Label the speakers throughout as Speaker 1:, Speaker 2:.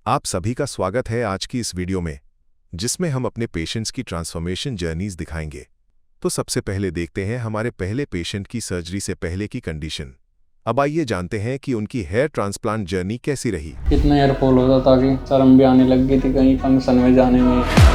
Speaker 1: आप सभी का स्वागत है आज की इस वीडियो में, जिसमें हम अपने पेशेंट्स की ट्रांसफॉर्मेशन जर्नीज दिखाएंगे। तो सबसे पहले देखते हैं हमारे पहले पेशेंट की सर्जरी से पहले की कंडीशन। अब आइए जानते हैं कि उनकी हेयर ट्रांसप्लांट जर्नी कैसी रही।
Speaker 2: कितना हेयर फॉल होता था कि शर्म भी आने लग गई थी कहीं फंक्शन में जाने में।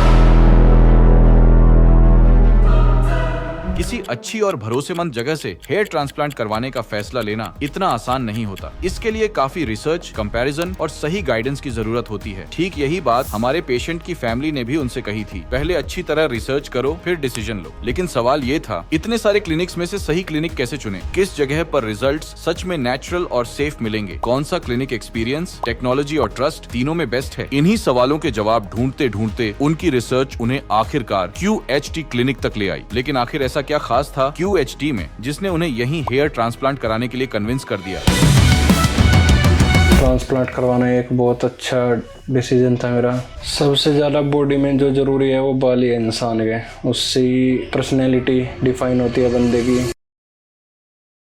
Speaker 3: किसी अच्छी और भरोसेमंद जगह से हेयर ट्रांसप्लांट करवाने का फैसला लेना इतना आसान नहीं होता। इसके लिए काफी रिसर्च, कंपैरिजन और सही गाइडेंस की जरूरत होती है। ठीक यही बात हमारे पेशेंट की फैमिली ने भी उनसे कही थी। पहले अच्छी तरह रिसर्च करो, फिर डिसीजन लो। लेकिन सवाल ये था, इतने सारे क्लिनिक्स में से सही क्लिनिक कैसे चुने? किस जगह पर रिजल्ट्स सच में नेचुरल और सेफ मिलेंगे? कौन सा क्लिनिक एक्सपीरियंस, टेक्नोलॉजी और ट्रस्ट तीनों में बेस्ट है? इन्हीं सवालों के जवाब ढूंढते ढूंढते उनकी रिसर्च उन्हें आखिरकार QHT क्लिनिक तक ले आई। लेकिन आखिर ऐसा क्या खास था QHT में जिसने उन्हें यहीं हेयर ट्रांसप्लांट कराने के लिए कन्विंस कर दिया?
Speaker 2: ट्रांसप्लांट करवाना एक बहुत अच्छा डिसीजन था मेरा। सबसे ज़्यादा बॉडी में जो ज़रूरी है वो बाल ही है इंसान के, उससे ही पर्सनैलिटी डिफाइन होती है बंदे की।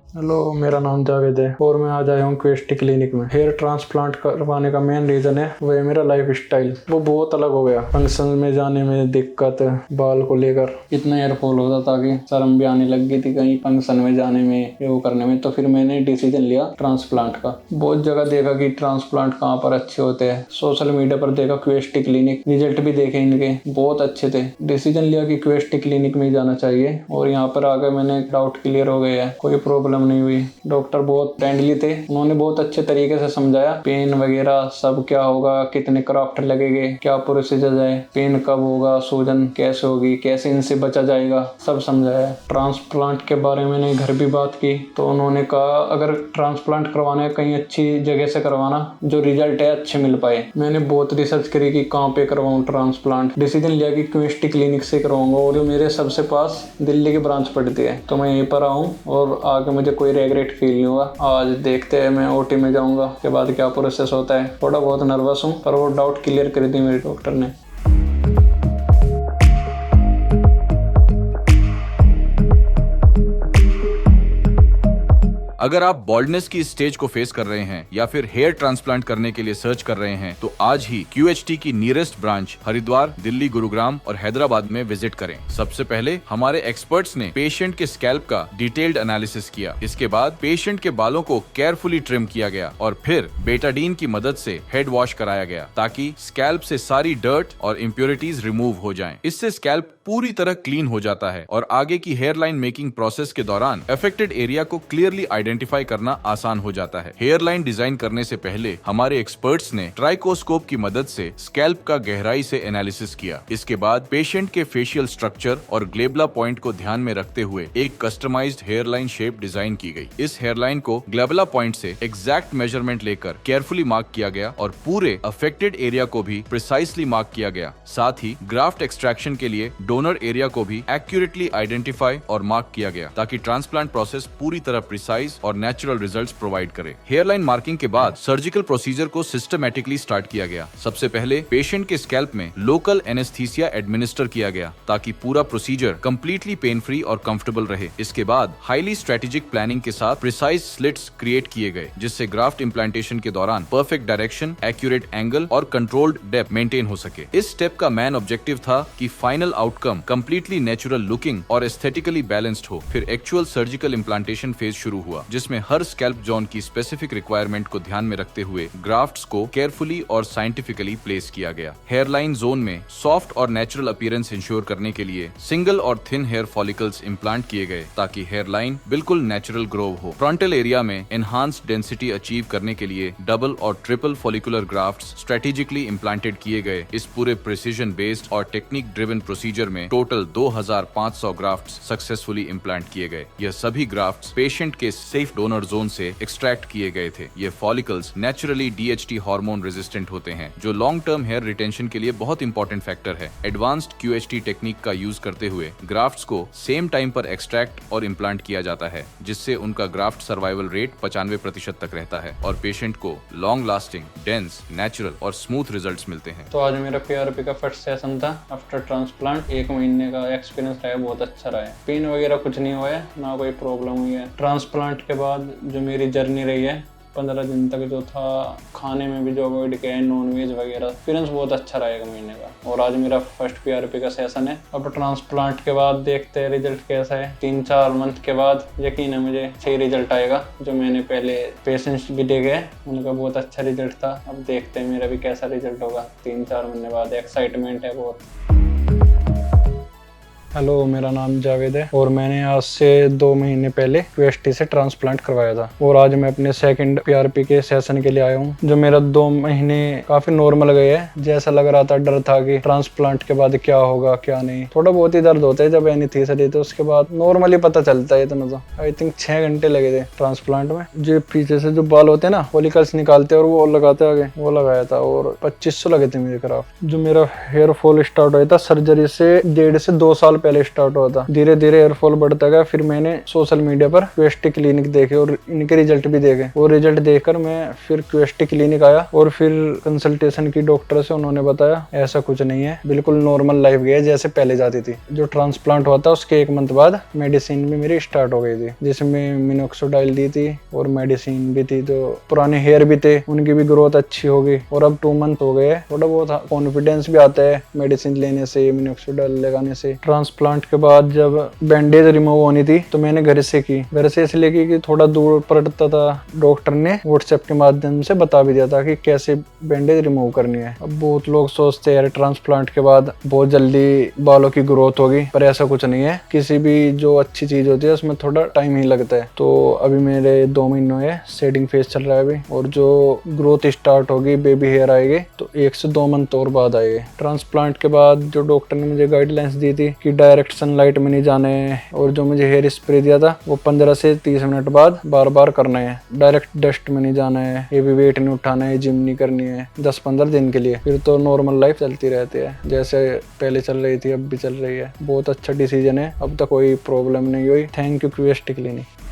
Speaker 2: हेलो, मेरा नाम जावेद है और मैं आज आया हूँ QHT क्लिनिक में। हेयर ट्रांसप्लांट करवाने का मेन रीज़न है वो है मेरा लाइफ स्टाइल। वो बहुत अलग हो गया। फंक्शन में जाने में दिक्कत, बाल को लेकर इतना हेयर फॉल होता था कि शर्म भी आने लग गई थी कहीं फंक्शन में जाने में, वो करने में। तो फिर मैंने डिसीजन लिया ट्रांसप्लांट का। बहुत जगह देखा कि ट्रांसप्लांट कहाँ पर अच्छे होते हैं। सोशल मीडिया पर देखा QHT क्लिनिक, रिजल्ट भी देखे इनके बहुत अच्छे थे। डिसीजन लिया कि QHT क्लिनिक में ही जाना चाहिए और यहाँ पर आकर मैंने डाउट क्लियर हो गया है, कोई प्रॉब्लम नहीं हुई। डॉक्टर बहुत फ्रेंडली थे, उन्होंने बहुत अच्छे तरीके से समझाया पेन वगैरह सब, क्या होगा, कितने क्राफ्ट लगेंगे, क्या प्रोसीजर है, पेन कब होगा, सूजन कैसे होगी, कैसे इनसे बचा जाएगा, सब समझाया। ट्रांसप्लांट के बारे में मैंने घर भी बात की तो उन्होंने कहा अगर ट्रांसप्लांट करवाना है कहीं अच्छी जगह से करवाना, जो रिजल्ट है अच्छे मिल पाए। मैंने बहुत रिसर्च करी कि कहाँ पे करवाऊँ ट्रांसप्लांट। डिसीजन लिया कि QHT क्लिनिक से करवाऊंगा और जो मेरे सबसे पास दिल्ली की ब्रांच पड़ती है, तो मैं यहीं पर आऊँ और आगे मुझे कोई रेग्रेट फील नहीं हुआ। आज देखते हैं, मैं OT में जाऊंगा के बाद क्या प्रोसेस होता है। थोड़ा बहुत नर्वस हूँ पर वो डाउट क्लियर कर दी मेरे डॉक्टर ने।
Speaker 3: अगर आप बॉल्डनेस की स्टेज को फेस कर रहे हैं या फिर हेयर ट्रांसप्लांट करने के लिए सर्च कर रहे हैं, तो आज ही QHT की नियरेस्ट ब्रांच हरिद्वार, दिल्ली, गुरुग्राम और हैदराबाद में विजिट करें। सबसे पहले हमारे एक्सपर्ट्स ने पेशेंट के स्कैल्प का डिटेल्ड एनालिसिस किया। इसके बाद पेशेंट के बालों को केयरफुली ट्रिम किया गया और फिर बेटाडीन की मदद से हेड वॉश कराया गया ताकि स्कैल्प से सारी डर्ट और इम्प्योरिटीज रिमूव हो जाएं। इससे स्कैल्प पूरी तरह क्लीन हो जाता है और आगे की हेयर लाइन मेकिंग प्रोसेस के दौरान अफेक्टेड एरिया को क्लियरली आइडेंटिफाई करना आसान हो जाता है। हेयर लाइन डिजाइन करने से पहले हमारे एक्सपर्ट्स ने ट्राइकोस्कोप की मदद से स्कैल्प का गहराई से एनालिसिस किया। इसके बाद पेशेंट के फेशियल स्ट्रक्चर और ग्लेबला पॉइंट को ध्यान में रखते हुए एक customised hairline shape design की गई। इस हेयर लाइन को ग्लेबला पॉइंट से एग्जैक्ट मेजरमेंट लेकर केयरफुली मार्क किया गया और पूरे अफेक्टेड एरिया को भी प्रिसाइसली मार्क किया गया। साथ ही ग्राफ्ट एक्सट्रैक्शन के लिए डोनर एरिया को भी एक्यूरेटली आइडेंटिफाई और मार्क किया गया ताकि ट्रांसप्लांट प्रोसेस पूरी तरह प्रिसाइज और नेचुरल रिजल्ट्स प्रोवाइड करे। हेयरलाइन मार्किंग के बाद सर्जिकल प्रोसीजर को सिस्टमैटिकली स्टार्ट किया गया। सबसे पहले पेशेंट के स्कैल्प में लोकल एनेस्थीसिया एडमिनिस्टर किया गया ताकि पूरा प्रोसीजर कंप्लीटली पेन फ्री और कंफर्टेबल रहे। इसके बाद हाईली स्ट्रेटेजिक प्लानिंग के साथ प्रिसाइज स्लिट्स क्रिएट किए गए जिससे ग्राफ्ट इम्प्लांटेशन के दौरान परफेक्ट डायरेक्शन, एक्यूरेट एंगल और कंट्रोल्ड डेप्थ मेंटेन हो सके। इस स्टेप का मेन ऑब्जेक्टिव था कि final outcome completely natural looking और एस्थेटिकली बैलेंस्ड हो। फिर एक्चुअल सर्जिकल इम्प्लांटेशन फेज शुरू हुआ जिसमें हर स्कैल्प जोन की स्पेसिफिक रिक्वायरमेंट को ध्यान में रखते हुए ग्राफ्ट्स को केयरफुली और साइंटिफिकली प्लेस किया गया। हेयरलाइन जोन में सॉफ्ट और नेचुरल अपीयरेंस इंश्योर करने के लिए सिंगल और थिन हेयर फॉलिकल्स इम्प्लांट किए गए ताकि हेयरलाइन बिल्कुल नेचुरल ग्रो हो। फ्रंटल एरिया में एनहांस्ड डेंसिटी अचीव करने के लिए डबल और triple follicular grafts strategically implanted किए गए। इस पूरे प्रिसीजन बेस्ड और टेक्निक ड्रिवन प्रोसीजर में टोटल 2500 ग्राफ्ट्स सक्सेसफुली इम्प्लांट किए गए। यह सभी ग्राफ्ट्स पेशेंट के सेफ डोनर जोन से एक्सट्रैक्ट किए गए थे। ये follicles naturally DHT hormone resistant होते हैं जो लॉन्ग टर्म हेयर रिटेंशन के लिए बहुत इंपॉर्टेंट फैक्टर है। एडवांस्ड QHT टेक्निक का यूज करते हुए ग्राफ्ट्स को सेम टाइम पर एक्सट्रैक्ट और इम्प्लांट किया जाता है जिससे उनका ग्राफ्ट सर्वाइवल रेट 95% तक रहता है और पेशेंट को लॉन्ग लास्टिंग, डेंस, नेचुरल और स्मूथ रिजल्ट्स मिलते हैं।
Speaker 2: तो आज मेरा PRP का फर्स्ट सेशन था आफ्टर ट्रांसप्लांट। 1 महीने का एक्सपीरियंस रहा, बहुत अच्छा रहा है। पेन वगैरह कुछ नहीं हुआ है, ना कोई प्रॉब्लम हुई है। ट्रांसप्लांट के बाद जो मेरी जर्नी रही है 15 दिन तक जो था खाने में भी जो अवॉइड किया है नॉन वेज वगैरह, एक्सपीरियंस बहुत अच्छा रहेगा महीने का। और आज मेरा फर्स्ट PRP का सेशन है। अब ट्रांसप्लांट के बाद देखते हैं रिजल्ट कैसा है। 3-4 मंथ के बाद यकीन है मुझे सही रिजल्ट आएगा। जो मैंने पहले पेशेंट्स भी देखे हैं उनका बहुत अच्छा रिजल्ट था। अब देखते हैं मेरा भी कैसा रिजल्ट होगा 3-4 महीने बाद। एक्साइटमेंट है बहुत। हेलो, मेरा नाम जावेद है और मैंने आज से 2 महीने पहले QST से ट्रांसप्लांट करवाया था और आज मैं अपने सेकंड PRP के सेशन के लिए आया हूँ। जो मेरा 2 महीने काफी नॉर्मल गए हैं। जैसा लग रहा था, डर था कि ट्रांसप्लांट के बाद क्या होगा क्या नहीं। थोड़ा बहुत ही दर्द होता है जब एनेस्थीसिया तो उसके बाद नॉर्मली पता चलता है। इतना तो आई थिंक 6 घंटे लगे थे ट्रांसप्लांट में। जो पीछे से जो बाल होते हैं ना, फॉलिकल्स निकालते हैं और वो लगाते आगे, वो लगाया था और 2500 लगे थे मेरे खराब। जो मेरा हेयर फॉल स्टार्ट हुआ था सर्जरी से 1.5 से 2 साल पहले स्टार्ट हुआ था। धीरे धीरे हेयरफॉल बढ़ता गया। फिर मैंने सोशल मीडिया पर QST क्लिनिक देखे और इनके रिजल्ट भी देखे। वो रिजल्ट देखकर मैं फिर QST क्लिनिक आया और फिर कंसल्टेशन की डॉक्टर से। उन्होंने बताया ऐसा कुछ नहीं है, बिल्कुल नॉर्मल लाइफ गई है जैसे पहले जाती थी। जो ट्रांसप्लांट हुआ था उसके 1 मंथ बाद मेडिसिन भी मेरी स्टार्ट हो गई थी, जिसमें मिनोक्सिडिल दी थी और मेडिसिन भी थी। तो पुराने हेयर भी थे, उनकी भी ग्रोथ अच्छी होगी। और अब 2 मंथ हो गए, थोड़ा बहुत कॉन्फिडेंस भी आता है मेडिसिन लेने से, मिनोक्सिडिल लगाने से। ट्रांसप्लांट के बाद जब बैंडेज रिमूव होनी थी तो मैंने घर से की। घर से इसलिए की कि थोड़ा दूर पड़ता था। डॉक्टर ने व्हाट्सएप के माध्यम से बता भी दिया था कि कैसे बैंडेज रिमूव करनी है। अब बहुत लोग सोचते हैं ट्रांसप्लांट के बाद बहुत जल्दी बालों की ग्रोथ होगी, पर ऐसा कुछ नहीं है। किसी भी जो अच्छी चीज होती है उसमें थोड़ा टाइम ही लगता है। तो अभी मेरे 2 महीनों है, शेडिंग फेज चल रहा है अभी। और जो ग्रोथ स्टार्ट होगी, बेबी हेयर आएगी तो 1 से 2 मंथ और बाद आएगी। ट्रांसप्लांट के बाद जो डॉक्टर ने मुझे गाइडलाइंस दी थी कि डायरेक्ट सनलाइट में नहीं जाना है और जो मुझे हेयर स्प्रे दिया था वो 15 से 30 मिनट बाद बार बार करना है। डायरेक्ट डस्ट में नहीं जाना है, हेवी वेट नहीं उठाना है, जिम नहीं करनी है 10-15 दिन के लिए। फिर तो नॉर्मल लाइफ चलती रहती है जैसे पहले चल रही थी, अब भी चल रही है। बहुत अच्छा डिसीजन है, अब तक कोई प्रॉब्लम नहीं हुई। Thank you QST clinic.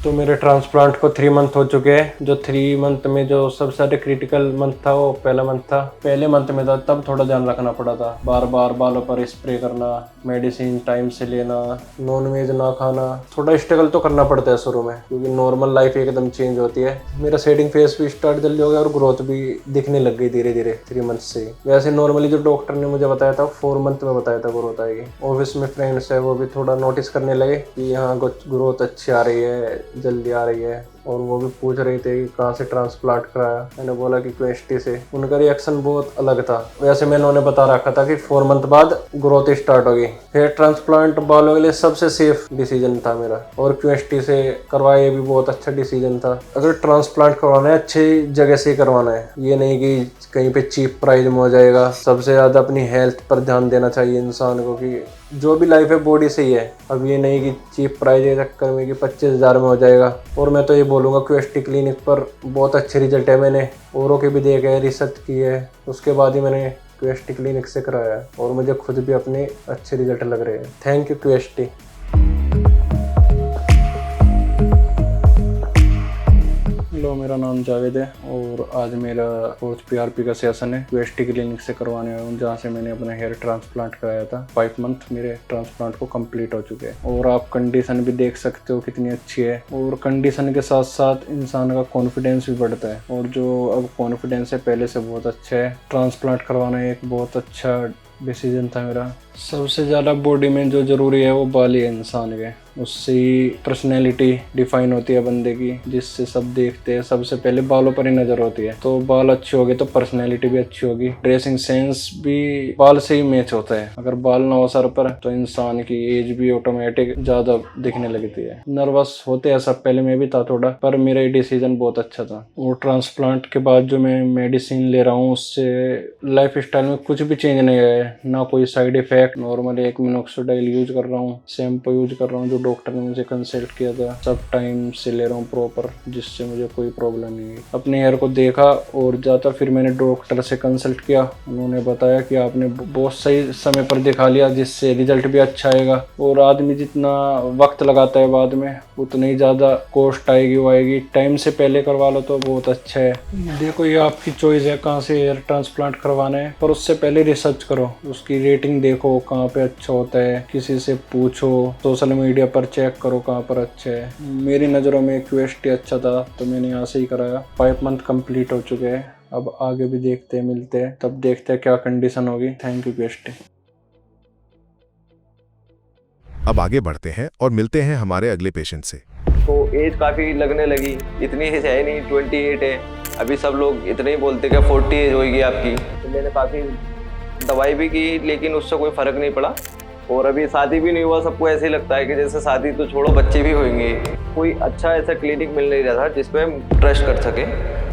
Speaker 2: तो मेरे ट्रांसप्लांट को 3 मंथ हो चुके हैं। जो 3 मंथ में जो सबसे ज्यादा क्रिटिकल मंथ था वो पहला मंथ था। पहले मंथ में था तब थोड़ा ध्यान रखना पड़ा था। बार बार बालों पर स्प्रे करना, मेडिसिन टाइम से लेना, नॉन वेज ना खाना। थोड़ा स्ट्रगल तो करना पड़ता है शुरू में, क्योंकि नॉर्मल लाइफ एकदम चेंज होती है। मेरा शेडिंग फेस भी स्टार्ट जल्दी हो गया और ग्रोथ भी दिखने लग गई धीरे धीरे 3 मंथ से। वैसे नॉर्मली जो डॉक्टर ने मुझे बताया था 4 मंथ में बताया था ग्रोथ आएगी। ऑफिस में फ्रेंड्स है वो भी थोड़ा नोटिस करने लगे कि यहाँ ग्रोथ अच्छी आ रही है, जल्दी आ रही है। और वो भी पूछ रहे थे कि कहाँ से ट्रांसप्लांट कराया। मैंने बोला कि QST से। उनका रिएक्शन बहुत अलग था। वैसे मैंने उन्हें बता रखा था कि 4 मंथ बाद ग्रोथ स्टार्ट होगी। हेयर ट्रांसप्लांट बालों के लिए सबसे सेफ डिसीजन था मेरा, और QST से करवाया ये भी बहुत अच्छा डिसीजन था। अगर ट्रांसप्लांट करवाना है अच्छी जगह से करवाना है, ये नहीं कि कहीं पे चीप प्राइस में हो जाएगा। सबसे ज्यादा अपनी हेल्थ पर ध्यान देना चाहिए इंसान को, कि जो भी लाइफ है बॉडी से ही है। अब ये नहीं कि चीप प्राइस के चक्कर में कि 25,000 में हो जाएगा। और मैं तो ये बोलूँगा QST क्लिनिक पर बहुत अच्छे रिजल्ट है। मैंने औरों के भी देखे हैं, रिसर्च की है, उसके बाद ही मैंने QST क्लिनिक से कराया है और मुझे खुद भी अपने अच्छे रिजल्ट लग रहे हैं। Thank you QST। हेलो, मेरा नाम जावेद है और आज मेरा 4th PRP का सेशन है। QST क्लिनिक से करवाने आया हूँ, जहाँ से मैंने अपना हेयर ट्रांसप्लांट कराया था। 5 मंथ मेरे ट्रांसप्लांट को कंप्लीट हो चुके हैं और आप कंडीशन भी देख सकते हो कितनी अच्छी है। और कंडीशन के साथ साथ इंसान का कॉन्फिडेंस भी बढ़ता है, और जो अब कॉन्फिडेंस है पहले से बहुत अच्छा है। ट्रांसप्लांट करवाना एक बहुत अच्छा डिसीजन था मेरा। सबसे ज़्यादा बॉडी में जो ज़रूरी है वो बाल ही है इंसान के। उससे ही पर्सनैलिटी डिफाइन होती है बंदे की, जिससे सब देखते हैं। सबसे पहले बालों पर ही नज़र होती है। तो बाल अच्छे होंगे तो पर्सनैलिटी भी अच्छी होगी। ड्रेसिंग सेंस भी बाल से ही मैच होता है। अगर बाल ना हो सर पर तो इंसान की एज भी ऑटोमेटिक ज़्यादा दिखने लगती है। नर्वस होते हैं सब, पहले मैं भी था थोड़ा, पर मेरा ये डिसीजन बहुत अच्छा था। और ट्रांसप्लांट के बाद जो मैं मेडिसिन ले रहा हूँ उससे लाइफ स्टाइल में कुछ भी चेंज नहीं आया है, ना कोई साइड इफेक्ट। नॉर्मली एक मिनोक्सिडिल यूज कर रहा हूँ, शैम्पू यूज कर रहा हूँ जो डॉक्टर ने मुझे कंसल्ट किया था। सब टाइम से ले रहा हूँ प्रॉपर, जिससे मुझे कोई प्रॉब्लम नहीं है। अपने हेयर को देखा और ज़्यादा फिर मैंने डॉक्टर से कंसल्ट किया। उन्होंने बताया कि आपने बहुत सही समय पर दिखा लिया, जिससे रिजल्ट भी अच्छा आएगा। और आदमी जितना वक्त लगाता है बाद में, उतनी ही ज़्यादा कॉस्ट आएगी वो आएगी। टाइम से पहले करवा लो तो बहुत अच्छा है। देखो, ये आपकी चॉइस है कहाँ से हेयर ट्रांसप्लांट करवाना है, पर उससे पहले रिसर्च करो, उसकी रेटिंग देखो, देखो कहाँ पे अच्छा होता है, किसी से पूछो, सोशल मीडिया पर चेक करो कहाँ पर अच्छा है। मेरी नज़रों में QHT अच्छा था तो मैंने यहाँ से ही कराया। 5 मंथ कंप्लीट हो चुके हैं, अब आगे भी देखते हैं, मिलते हैं तब देखते हैं क्या कंडीशन होगी। Thank you QHT।
Speaker 1: अब आगे बढ़ते हैं और मिलते हैं हमारे अगले पेशेंट से।
Speaker 4: तो एज काफ़ी लगने लगी, इतनी एज है नहीं, 28 है। अभी सब लोग इतने ही बोलते कि 40 एज होगी आपकी। तो मैंने काफ़ी दवाई भी की लेकिन उससे कोई फ़र्क नहीं पड़ा, और अभी शादी भी नहीं हुआ। सबको ऐसे ही लगता है कि जैसे शादी तो छोड़ो, बच्चे भी होंगे। कोई अच्छा ऐसा क्लिनिक मिल नहीं रहा था जिस पे हम ट्रस्ट कर सकें।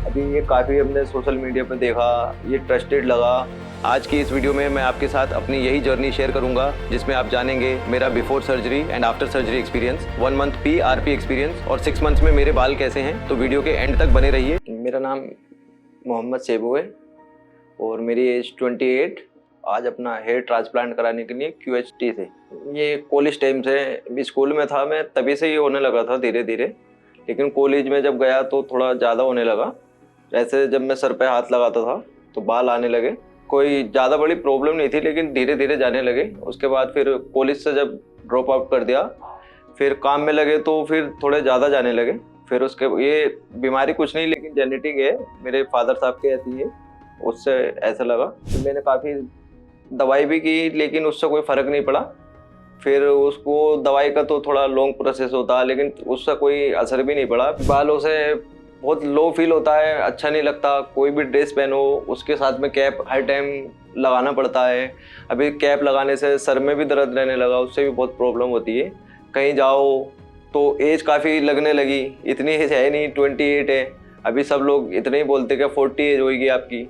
Speaker 4: अभी ये काफ़ी हमने सोशल मीडिया पर देखा, ये ट्रस्टेड लगा। आज की इस वीडियो में मैं आपके साथ अपनी यही जर्नी शेयर करूंगा, जिसमें आप जानेंगे मेरा before surgery and after surgery experience, 1 month PRP experience और 6 मंथ्स में मेरे बाल कैसे हैं। तो वीडियो के एंड तक बने रहिए। मेरा नाम मोहम्मद सेबू है और मेरी एज 28। आज अपना हेयर ट्रांसप्लांट कराने के लिए QHT से, ये कॉलेज टाइम से, स्कूल में था मैं तभी से ये होने लगा था धीरे धीरे, लेकिन कॉलेज में जब गया तो थोड़ा ज़्यादा होने लगा। ऐसे जब मैं सर पे हाथ लगाता था तो बाल आने लगे। कोई ज़्यादा बड़ी प्रॉब्लम नहीं थी लेकिन धीरे धीरे जाने लगे। उसके बाद फिर कॉलेज से जब ड्रॉप आउट कर दिया, फिर काम में लगे तो फिर थोड़े ज़्यादा जाने लगे। फिर उसके ये बीमारी कुछ नहीं लेकिन जेनेटिक है, मेरे फादर साहब के ऐसी है, उससे ऐसा लगा। तो मैंने काफ़ी दवाई भी की लेकिन उससे कोई फ़र्क नहीं पड़ा। फिर उसको दवाई का तो थोड़ा लॉन्ग प्रोसेस होता है लेकिन उसका कोई असर भी नहीं पड़ा। बालों से बहुत लो फील होता है, अच्छा नहीं लगता। कोई भी ड्रेस पहनो उसके साथ में कैप हर टाइम लगाना पड़ता है। अभी कैप लगाने से सर में भी दर्द रहने लगा, उससे भी बहुत प्रॉब्लम होती है। कहीं जाओ तो एज काफ़ी लगने लगी, इतनी एज है नहीं, 28 है। अभी सब लोग इतने ही बोलते कि 40 एज होगी आपकी,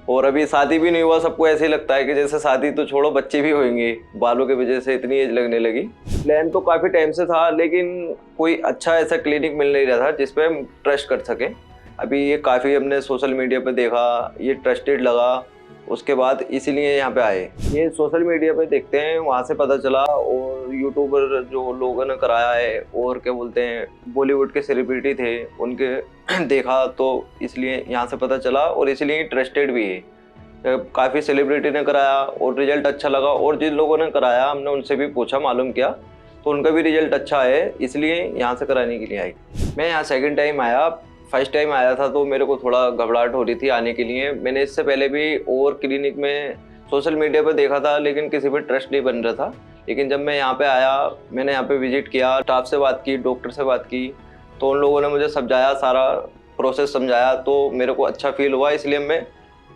Speaker 4: और अभी शादी भी नहीं हुआ। सबको ऐसे ही लगता है कि जैसे शादी तो छोड़ो, बच्चे भी होंगे। बालों की वजह से इतनी एज लगने लगी। प्लान तो काफ़ी टाइम से था लेकिन कोई अच्छा ऐसा क्लिनिक मिल नहीं रहा था जिस पे हम ट्रस्ट कर सकें। अभी ये काफ़ी हमने सोशल मीडिया पे देखा, ये ट्रस्टेड लगा, उसके बाद इसीलिए यहाँ पे आए। ये सोशल मीडिया पे देखते हैं, वहाँ से पता चला, और यूट्यूबर जो लोगों ने कराया है और क्या बोलते हैं बॉलीवुड के सेलिब्रिटी थे उनके देखा, तो इसलिए यहाँ से पता चला और इसलिए ट्रस्टेड भी है। काफ़ी सेलिब्रिटी ने कराया और रिजल्ट अच्छा लगा, और जिन लोगों ने कराया हमने उनसे भी पूछा, मालूम किया, तो उनका भी रिजल्ट अच्छा है, इसलिए यहाँ से कराने के लिए आई। मैं यहाँ सेकेंड टाइम आया। फर्स्ट टाइम आया था तो मेरे को थोड़ा घबराहट हो रही थी आने के लिए। मैंने इससे पहले भी और क्लिनिक में सोशल मीडिया पर देखा था लेकिन किसी पर ट्रस्ट नहीं बन रहा था। लेकिन जब मैं यहाँ पे आया, मैंने यहाँ पे विजिट किया, स्टाफ से बात की, डॉक्टर से बात की, तो उन लोगों ने मुझे समझाया, सारा प्रोसेस समझाया, तो मेरे को अच्छा फील हुआ, इसलिए मैं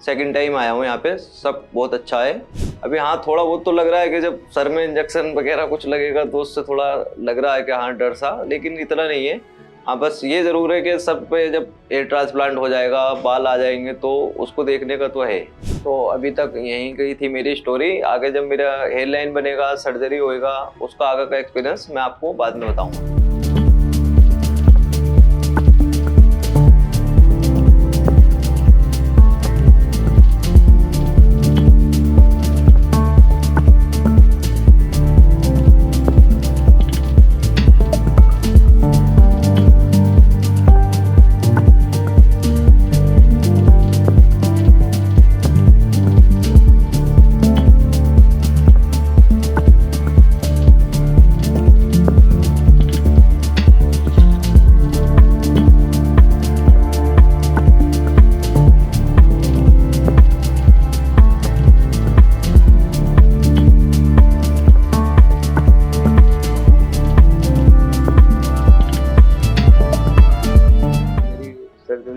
Speaker 4: सेकंड टाइम आया हूँ यहाँ पे। सब बहुत अच्छा है। अभी हाँ थोड़ा बहुत तो लग रहा है कि जब सर में इंजेक्शन वगैरह कुछ लगेगा तो उससे थोड़ा लग रहा है कि हाँ डर सा, लेकिन इतना नहीं है। हाँ बस ये ज़रूर है कि सब पे जब हेयर ट्रांसप्लांट हो जाएगा, बाल आ जाएंगे, तो उसको देखने का तो है। तो अभी तक यहीं गई थी मेरी स्टोरी। आगे जब मेरा हेयर लाइन बनेगा, सर्जरी होएगा, उसका आगे का एक्सपीरियंस मैं आपको बाद में बताऊँगा।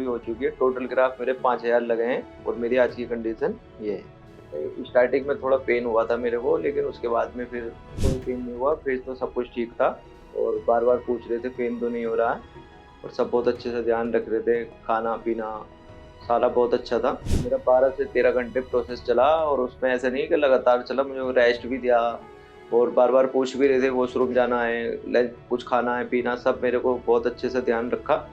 Speaker 4: हो चुकी है। टोटल ग्राफ मेरे 5000 लगे हैं और मेरी आज की कंडीशन ये है। स्टार्टिंग में थोड़ा पेन हुआ था मेरे को, लेकिन उसके बाद में फिर कोई पेन नहीं हुआ। फिर तो सब कुछ ठीक था और बार बार पूछ रहे थे पेन तो नहीं हो रहा है, और सब बहुत अच्छे से ध्यान रख रहे थे। खाना पीना सारा बहुत अच्छा था। मेरा 12 से 13 घंटे प्रोसेस चला, और उसमें ऐसा नहीं कि लगातार चला, मुझे रेस्ट भी दिया और बार बार पूछ भी रहे थे वॉशरूम जाना है, लंच कुछ खाना है, पीना, सब मेरे को बहुत अच्छे से ध्यान रखा,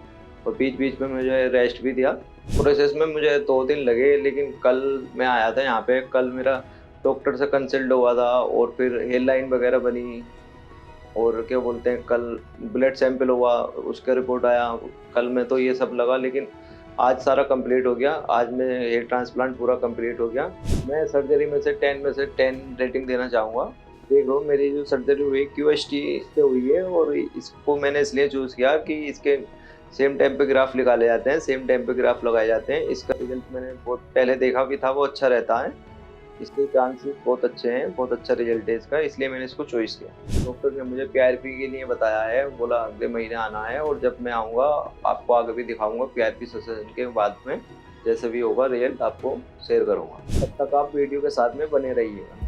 Speaker 4: और बीच बीच में मुझे रेस्ट भी दिया। प्रोसेस में मुझे 2 दिन लगे, लेकिन कल मैं आया था यहाँ पे। कल मेरा डॉक्टर से कंसल्ट हुआ था और फिर हेयर लाइन वगैरह बनी, और क्या बोलते हैं कल ब्लड सैंपल हुआ, उसका रिपोर्ट आया। कल में तो ये सब लगा, लेकिन आज सारा कंप्लीट हो गया। आज मैं हेयर ट्रांसप्लांट पूरा कंप्लीट हो गया। मैं सर्जरी में से 10 रेटिंग देना चाहूँगा। देख लो, मेरी जो सर्जरी हुई QHT से हुई है और इसको मैंने इसलिए चूज़ किया कि इसके सेम टाइम पे ग्राफ निकाले जाते हैं, सेम टाइम पे ग्राफ लगाए जाते हैं। इसका रिजल्ट मैंने बहुत पहले देखा भी था, वो अच्छा रहता है। इसके चांसेस बहुत अच्छे हैं, बहुत अच्छा रिजल्ट है इसका, इसलिए मैंने इसको चॉइस किया। डॉक्टर ने मुझे PRP के लिए बताया है, बोला अगले महीने आना है और जब मैं आऊँगा आपको आगे भी दिखाऊँगा PRP सेशन के बाद में। जैसे भी होगा रिजल्ट आपको शेयर करूँगा। तब तक आप वीडियो के साथ में बने रहिएगा।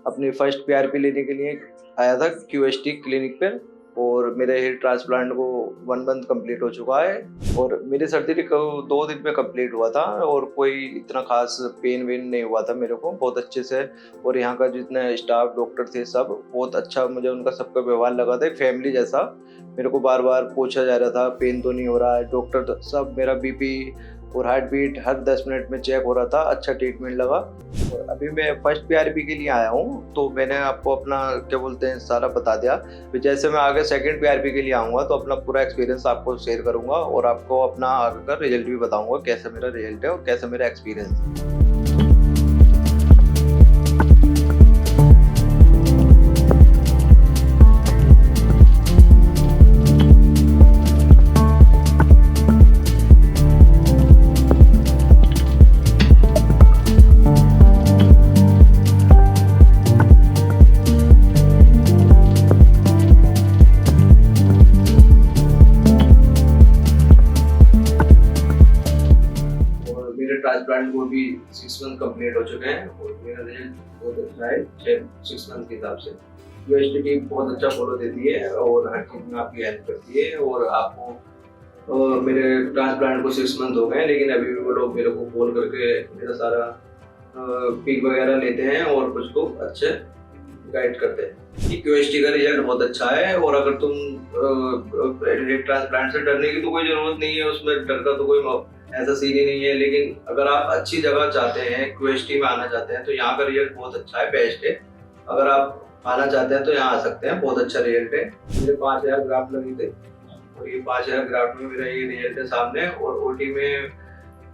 Speaker 4: अपनी फर्स्ट PRP लेने के लिए आया था QHT क्लिनिक पे और मेरे हेयर ट्रांसप्लांट को 1 मंथ कंप्लीट हो चुका है और मेरी सर्जरी को 2 दिन में कंप्लीट हुआ था और कोई इतना खास पेन वेन नहीं हुआ था मेरे को, बहुत अच्छे से। और यहाँ का जितने स्टाफ डॉक्टर थे सब बहुत अच्छा, मुझे उनका सबका व्यवहार लगा था, एक फैमिली जैसा। मेरे को बार बार पूछा जा रहा था पेन तो नहीं हो रहा है, डॉक्टर सब मेरा BP और हार्ट बीट हर 10 मिनट में चेक हो रहा था, अच्छा ट्रीटमेंट लगा। और अभी मैं फर्स्ट PRP के लिए आया हूँ तो मैंने आपको अपना क्या बोलते हैं सारा बता दिया। फिर जैसे मैं आगे सेकंड PRP के लिए आऊँगा तो अपना पूरा एक्सपीरियंस आपको शेयर करूँगा और आपको अपना आगे का रिजल्ट भी बताऊँगा, कैसा मेरा रिजल्ट है और कैसा मेरा एक्सपीरियंस है। ट्रांसप्लांट को भी 6 मंथ कंप्लीट हो चुके हैं और मेरा रिजल्ट बहुत अच्छा है 6 मंथ के हिसाब से। QHT टीम बहुत अच्छा फॉलो देती है और हर चीज़ में आपकी हेल्प करती है। और आपको मेरे ट्रांसप्लांट को 6 मंथ हो गए हैं, लेकिन अभी भी वो लोग मेरे को कॉल करके मेरा सारा पिक वगैरह लेते हैं और कुछ को अच्छे गाइड करते हैं कि QHT का रिजल्ट बहुत अच्छा है। और अगर तुम हेयर ट्रांसप्लांट से डरने की तो कोई ज़रूरत नहीं है, उसमें डर का तो कोई ऐसा सीन ही नहीं है। लेकिन अगर आप अच्छी जगह चाहते हैं, QHT में आना चाहते हैं तो यहाँ का रिजल्ट बहुत अच्छा है, बेस्ट है। अगर आप आना चाहते हैं तो यहाँ आ सकते हैं, बहुत अच्छा रिजल्ट है। मेरे 5000 ग्राफ्ट लगे थे और ये 5000 ग्राफ्ट में मेरा ये रिजल्ट है सामने। और OT में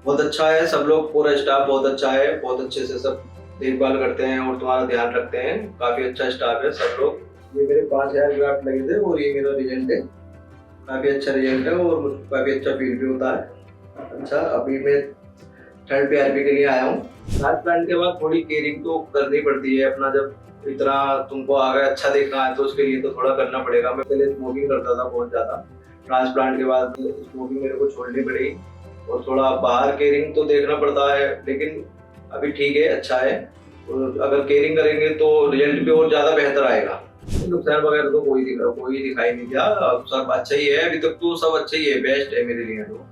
Speaker 4: बहुत अच्छा है, सब लोग पूरा स्टाफ बहुत अच्छा है, बहुत अच्छे से सब देखभाल करते हैं और तुम्हारा ध्यान रखते हैं। काफ़ी अच्छा स्टाफ है सब लोग। ये मेरे 5000 ग्राफ्ट लगे थे और ये मेरा रिजल्ट है, काफ़ी अच्छा रिजल्ट है और मुझको काफ़ी अच्छा फील भी होता है। अच्छा, अभी मैं थर्ड PRP के लिए आया हूँ। ट्रांसप्लांट के बाद थोड़ी केयरिंग तो करनी पड़ती है अपना, जब इतना तुमको आगे अच्छा देखना है तो उसके लिए तो थोड़ा करना पड़ेगा। मैं पहले स्मोकिंग करता था बहुत ज़्यादा, ट्रांसप्लांट के बाद स्मोकिंग मेरे को छोड़नी पड़ी और थोड़ा बाहर केयरिंग तो देखना पड़ता है, लेकिन अभी ठीक है, अच्छा है। और अगर केयरिंग करेंगे तो रिजल्ट भी और ज़्यादा बेहतर आएगा। नुकसान वगैरह तो कोई दिखाई नहीं दिया, सब अच्छा ही है, अभी तक तो सब अच्छा ही है, बेस्ट है मेरे लिए तो।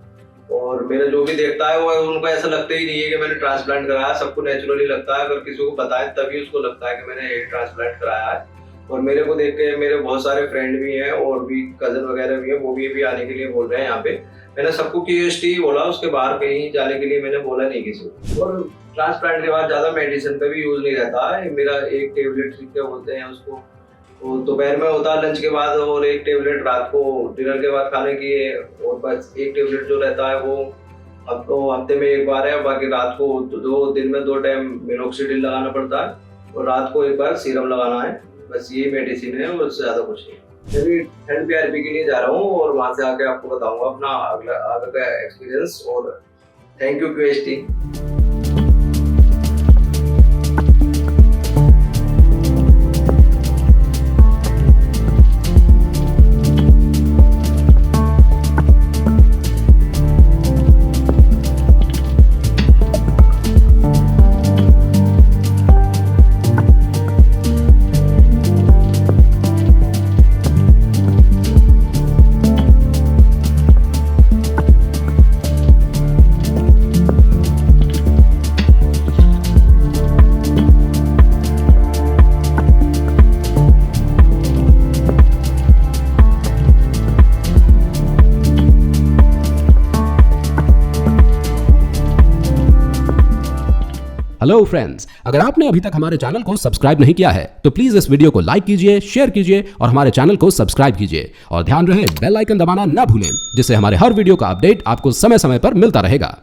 Speaker 4: और मेरा जो भी देखता है वो उनको ऐसा लगता ही नहीं है कि मैंने ट्रांसप्लांट कराया, सबको नेचुरली लगता है। अगर किसी को बताएं तभी उसको लगता है कि मैंने हेयर ट्रांसप्लांट कराया है। और मेरे को देख के मेरे बहुत सारे फ्रेंड भी हैं और भी कजन वगैरह भी हैं, वो भी आने के लिए बोल रहे हैं यहाँ पे। मैंने सबको QHT बोला, उसके बाहर कहीं जाने के लिए मैंने बोला नहीं किसी को। और ट्रांसप्लांट के बाद ज़्यादा मेडिसिन का भी यूज़ नहीं रहता है। मेरा एक टेबलेट क्या बोलते हैं उसको, वो दोपहर में होता है लंच के बाद, और एक टेबलेट रात को डिनर के बाद खाने की है। और बस एक टेबलेट जो रहता है वो अब तो हफ्ते में एक बार है, बाकी रात को दिन में 2 टाइम मिनोक्सिडिल लगाना पड़ता है और रात को एक बार सीरम लगाना है। बस ये मेडिसिन है और उससे ज़्यादा कुछ नहीं। अभी थर्ड PRP के लिए जा रहा हूँ और वहाँ से आके आपको बताऊँगा अपना आगे का एक्सपीरियंस। और thank you QHT।
Speaker 5: Hello friends, अगर आपने अभी तक हमारे चैनल को सब्सक्राइब नहीं किया है तो प्लीज इस वीडियो को लाइक कीजिए, शेयर कीजिए और हमारे चैनल को सब्सक्राइब कीजिए और ध्यान रहे बेल आइकन दबाना ना भूलें, जिससे हमारे हर वीडियो का अपडेट आपको समय समय पर मिलता रहेगा।